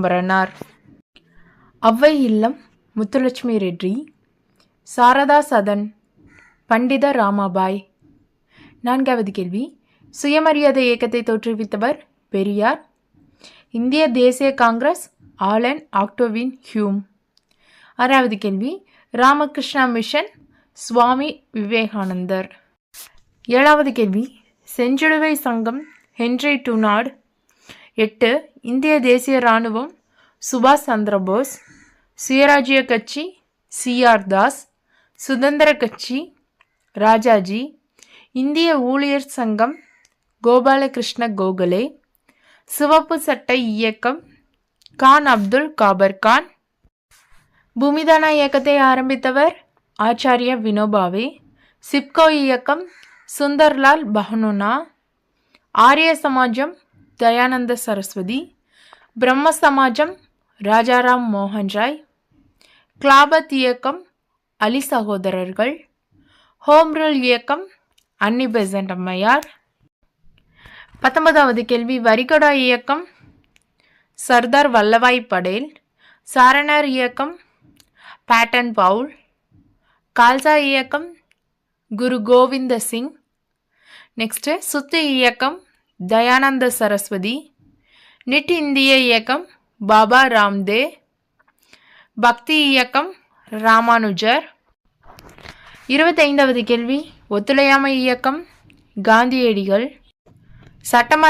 பரனார். அவ்வை இல்லம் முத்துலட்சுமி ரெட்டி. சாரதா சதன் பண்டித ராமாபாய். 4வது கேள்வி, சுயமரியாதை இயக்கத்தை தோற்றுவித்தவர் பெரியார். இந்திய தேசிய காங்கிரஸ் ஆலன் ஆக்டோவின் ஹியூம். 6வது கேள்வி, ராமகிருஷ்ணா மிஷன் சுவாமி விவேகானந்தர். 7வது கேள்வி, செஞ்சிலுவை சங்கம் ஹென்றி டுனார்ட். 8 இந்திய தேசிய இராணுவம் சுபாஷ் சந்திரபோஸ். சுயராஜ்ய கட்சி CR தாஸ். சுதந்திர கட்சி ராஜாஜி. இந்திய ஊழியர் சங்கம் கோபாலகிருஷ்ண கோகலே. சிவப்பு சட்டை இயக்கம் கான் அப்துல் காபர் கான். பூமிதான இயக்கத்தை ஆரம்பித்தவர் ஆச்சாரிய வினோபாவே. சிப்கோ இயக்கம் சுந்தர்லால் பஹனுனா. ஆரிய சமாஜம் தயானந்த சரஸ்வதி. பிரம்ம சமாஜம் ராஜாராம் மோகன் ராய். கிலாபத் இயக்கம் அலி சகோதரர்கள். ஹோம் ரூல் இயக்கம் அன்னி பெசன்ட் அம்மையார். 19வது கேள்வி, வரிகொடா இயக்கம் சர்தார் வல்லபாய் படேல். சாரணர் இயக்கம் பேட்டன் பவுல். கால்சா இயக்கம் குரு கோவிந்த சிங். நெக்ஸ்ட், சுத்தி இயக்கம் தயானந்த சரஸ்வதி. நிட் இந்திய இயக்கம் பாபா ராம்தேவ். பக்தி இயக்கம் ராமானுஜர். 25வது கேள்வி, ஒத்துழையாமை இயக்கம் காந்தியடிகள். சட்டமறுப்பு